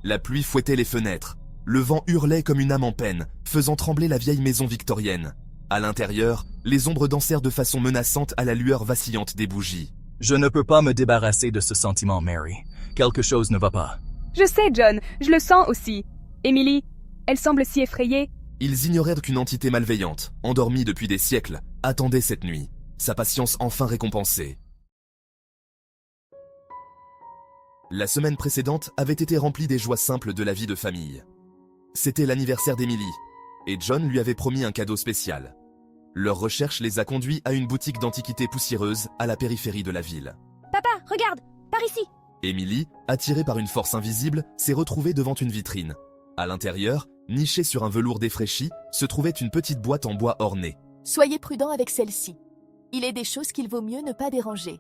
La pluie fouettait les fenêtres. Le vent hurlait comme une âme en peine, faisant trembler la vieille maison victorienne. À l'intérieur, les ombres dansèrent de façon menaçante à la lueur vacillante des bougies. Je ne peux pas me débarrasser de ce sentiment, Mary. Quelque chose ne va pas. Je sais, John, je le sens aussi. Emily, elle semble si effrayée. Ils ignorèrent qu'une entité malveillante, endormie depuis des siècles, attendait cette nuit, sa patience enfin récompensée. La semaine précédente avait été remplie des joies simples de la vie de famille. C'était l'anniversaire d'Emily, et John lui avait promis un cadeau spécial. Leur recherche les a conduits à une boutique d'antiquités poussiéreuse à la périphérie de la ville. Papa, regarde, par ici. Emily, attirée par une force invisible, s'est retrouvée devant une vitrine. À l'intérieur, nichée sur un velours défraîchi, se trouvait une petite boîte en bois ornée. Soyez prudent avec celle-ci. Il est des choses qu'il vaut mieux ne pas déranger.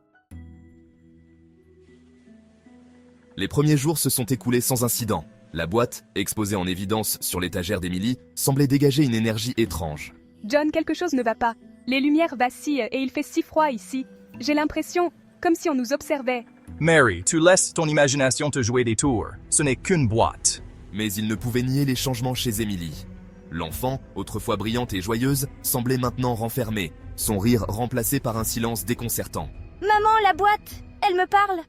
Les premiers jours se sont écoulés sans incident. La boîte, exposée en évidence sur l'étagère d'Emily, semblait dégager une énergie étrange. John, quelque chose ne va pas. Les lumières vacillent et il fait si froid ici. J'ai l'impression, comme si on nous observait. Mary, tu laisses ton imagination te jouer des tours. Ce n'est qu'une boîte. Mais il ne pouvait nier les changements chez Emily. L'enfant, autrefois brillante et joyeuse, semblait maintenant renfermée, son rire remplacé par un silence déconcertant. Maman, la boîte, elle me parle.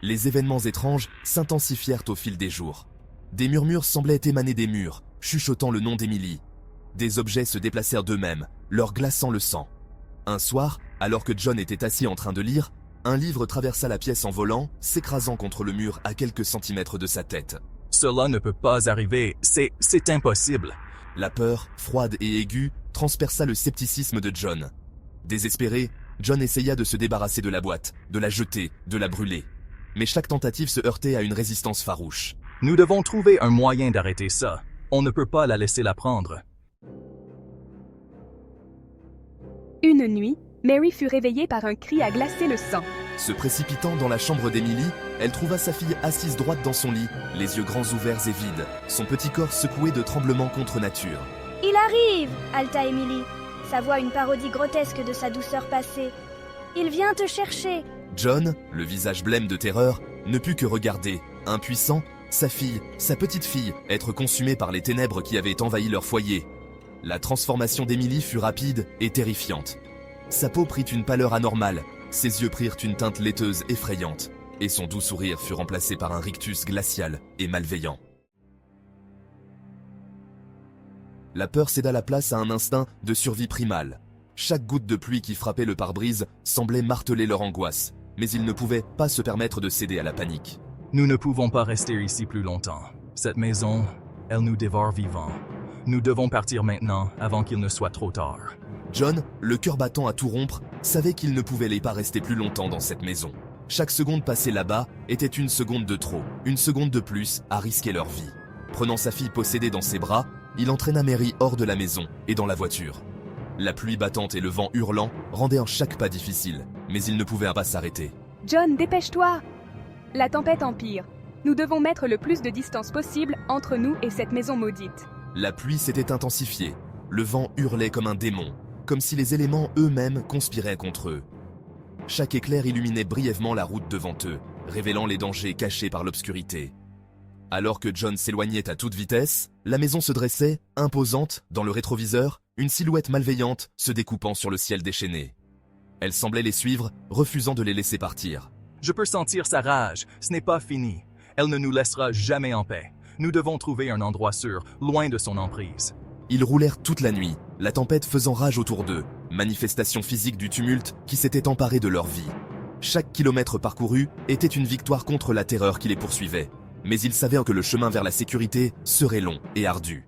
Les événements étranges s'intensifièrent au fil des jours. Des murmures semblaient émaner des murs, chuchotant le nom d'Emily. Des objets se déplacèrent d'eux-mêmes, leur glaçant le sang. Un soir, alors que John était assis en train de lire, un livre traversa la pièce en volant, s'écrasant contre le mur à quelques centimètres de sa tête. Cela ne peut pas arriver. C'est impossible. La peur, froide et aiguë, transperça le scepticisme de John. Désespéré, John essaya de se débarrasser de la boîte, de la jeter, de la brûler. Mais chaque tentative se heurtait à une résistance farouche. Nous devons trouver un moyen d'arrêter ça. On ne peut pas la laisser la prendre. Une nuit, Mary fut réveillée par un cri à glacer le sang. Se précipitant dans la chambre d'Emily, elle trouva sa fille assise droite dans son lit, les yeux grands ouverts et vides, son petit corps secoué de tremblements contre nature. Il arrive, halta Emily, sa voix une parodie grotesque de sa douceur passée. Il vient te chercher. John, le visage blême de terreur, ne put que regarder, impuissant, sa fille, sa petite fille, être consumée par les ténèbres qui avaient envahi leur foyer. La transformation d'Emily fut rapide et terrifiante. Sa peau prit une pâleur anormale, ses yeux prirent une teinte laiteuse effrayante, et son doux sourire fut remplacé par un rictus glacial et malveillant. La peur céda la place à un instinct de survie primale. Chaque goutte de pluie qui frappait le pare-brise semblait marteler leur angoisse, mais ils ne pouvaient pas se permettre de céder à la panique. Nous ne pouvons pas rester ici plus longtemps. Cette maison, elle nous dévore vivants. Nous devons partir maintenant, avant qu'il ne soit trop tard. John, le cœur battant à tout rompre, savait qu'il ne pouvait pas rester plus longtemps dans cette maison. Chaque seconde passée là-bas était une seconde de trop, une seconde de plus à risquer leur vie. Prenant sa fille possédée dans ses bras, il entraîna Mary hors de la maison et dans la voiture. La pluie battante et le vent hurlant rendaient un chaque pas difficile, mais ils ne pouvaient pas s'arrêter. John, dépêche-toi! La tempête empire. Nous devons mettre le plus de distance possible entre nous et cette maison maudite. La pluie s'était intensifiée. Le vent hurlait comme un démon, comme si les éléments eux-mêmes conspiraient contre eux. Chaque éclair illuminait brièvement la route devant eux, révélant les dangers cachés par l'obscurité. Alors que John s'éloignait à toute vitesse, la maison se dressait, imposante, dans le rétroviseur, une silhouette malveillante se découpant sur le ciel déchaîné. Elle semblait les suivre, refusant de les laisser partir. Je peux sentir sa rage. Ce n'est pas fini. Elle ne nous laissera jamais en paix. Nous devons trouver un endroit sûr, loin de son emprise. Ils roulèrent toute la nuit, la tempête faisant rage autour d'eux, manifestation physique du tumulte qui s'était emparé de leur vie. Chaque kilomètre parcouru était une victoire contre la terreur qui les poursuivait, mais ils savaient que le chemin vers la sécurité serait long et ardu.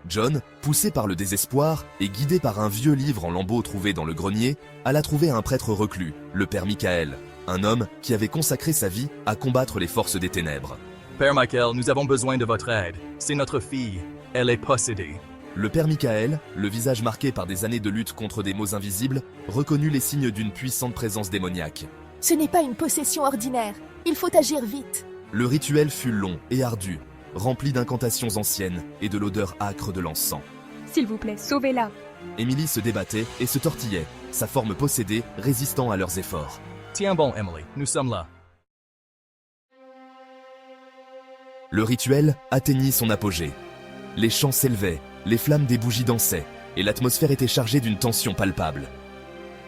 John, poussé par le désespoir et guidé par un vieux livre en lambeaux trouvé dans le grenier, alla trouver un prêtre reclus, le père Michael, un homme qui avait consacré sa vie à combattre les forces des ténèbres. Père Michael, nous avons besoin de votre aide. C'est notre fille. Elle est possédée. Le père Michael, le visage marqué par des années de lutte contre des maux invisibles, reconnut les signes d'une puissante présence démoniaque. Ce n'est pas une possession ordinaire. Il faut agir vite. Le rituel fut long et ardu, rempli d'incantations anciennes et de l'odeur âcre de l'encens. S'il vous plaît, sauvez-la. Emily se débattait et se tortillait, sa forme possédée résistant à leurs efforts. Tiens bon, Emily, nous sommes là. Le rituel atteignit son apogée. Les chants s'élevaient, les flammes des bougies dansaient, et l'atmosphère était chargée d'une tension palpable.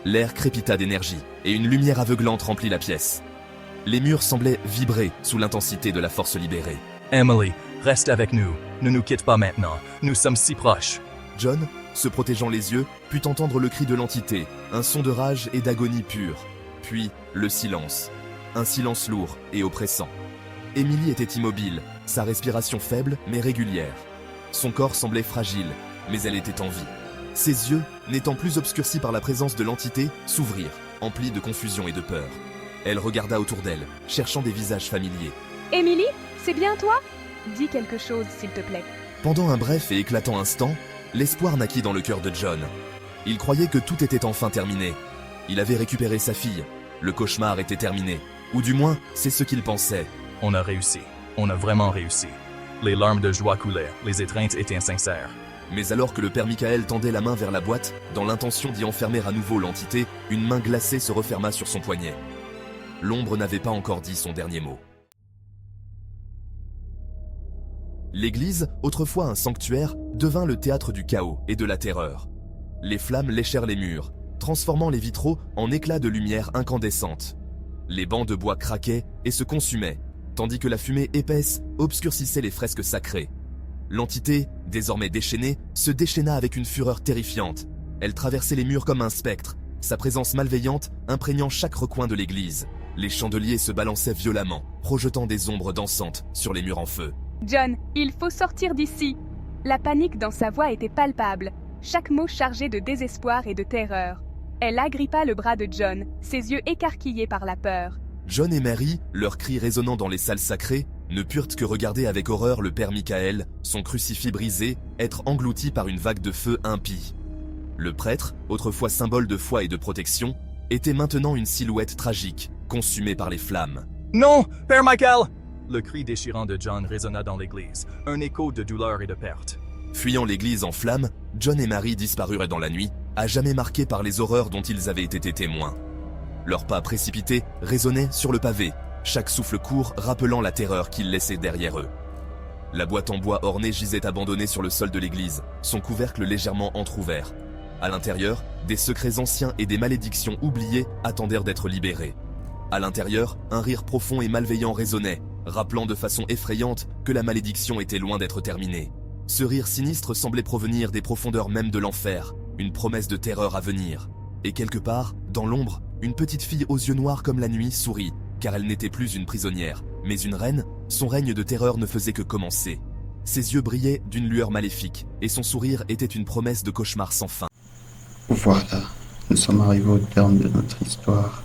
L'air crépita d'énergie, et une lumière aveuglante remplit la pièce. Les murs semblaient vibrer sous l'intensité de la force libérée. Emily, reste avec nous. Ne nous quitte pas maintenant. Nous sommes si proches. John, se protégeant les yeux, put entendre le cri de l'entité, un son de rage et d'agonie pure. Puis, le silence. Un silence lourd et oppressant. Emily était immobile, sa respiration faible mais régulière. Son corps semblait fragile, mais elle était en vie. Ses yeux, n'étant plus obscurcis par la présence de l'entité, s'ouvrirent, emplis de confusion et de peur. Elle regarda autour d'elle, cherchant des visages familiers. Emily, c'est bien toi? Dis quelque chose, s'il te plaît. Pendant un bref et éclatant instant, l'espoir naquit dans le cœur de John. Il croyait que tout était enfin terminé. Il avait récupéré sa fille. Le cauchemar était terminé. Ou du moins, c'est ce qu'il pensait. On a réussi. On a vraiment réussi. Les larmes de joie coulaient. Les étreintes étaient insincères. Mais alors que le père Michael tendait la main vers la boîte, dans l'intention d'y enfermer à nouveau l'entité, une main glacée se referma sur son poignet. L'ombre n'avait pas encore dit son dernier mot. L'église, autrefois un sanctuaire, devint le théâtre du chaos et de la terreur. Les flammes léchèrent les murs, transformant les vitraux en éclats de lumière incandescente. Les bancs de bois craquaient et se consumaient, tandis que la fumée épaisse obscurcissait les fresques sacrées. L'entité, désormais déchaînée, se déchaîna avec une fureur terrifiante. Elle traversait les murs comme un spectre, sa présence malveillante imprégnant chaque recoin de l'église. Les chandeliers se balançaient violemment, projetant des ombres dansantes sur les murs en feu. John, il faut sortir d'ici. La panique dans sa voix était palpable, chaque mot chargé de désespoir et de terreur. Elle agrippa le bras de John, ses yeux écarquillés par la peur. John et Mary, leurs cris résonnant dans les salles sacrées, ne purent que regarder avec horreur le père Michael, son crucifix brisé, être englouti par une vague de feu impie. Le prêtre, autrefois symbole de foi et de protection, était maintenant une silhouette tragique, consumée par les flammes. Non, Père Michael! Le cri déchirant de John résonna dans l'église, un écho de douleur et de perte. Fuyant l'église en flammes, John et Mary disparurent dans la nuit, à jamais marqués par les horreurs dont ils avaient été témoins. Leurs pas précipités résonnaient sur le pavé, chaque souffle court rappelant la terreur qu'ils laissaient derrière eux. La boîte en bois ornée gisait abandonnée sur le sol de l'église, son couvercle légèrement entrouvert. À l'intérieur, des secrets anciens et des malédictions oubliées attendèrent d'être libérés. À l'intérieur, un rire profond et malveillant résonnait, rappelant de façon effrayante que la malédiction était loin d'être terminée. Ce rire sinistre semblait provenir des profondeurs même de l'enfer, une promesse de terreur à venir. Et quelque part, dans l'ombre, une petite fille aux yeux noirs comme la nuit sourit, car elle n'était plus une prisonnière, mais une reine. Son règne de terreur ne faisait que commencer. Ses yeux brillaient d'une lueur maléfique, et son sourire était une promesse de cauchemar sans fin. Voilà, nous sommes arrivés au terme de notre histoire.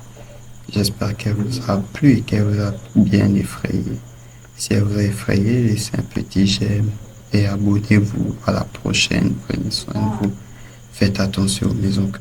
J'espère qu'elle vous a plu et qu'elle vous a bien effrayé. Si elle vous a effrayé, laissez un petit j'aime et abonnez-vous. À la prochaine. Prenez soin de vous. Faites attention aux maisons que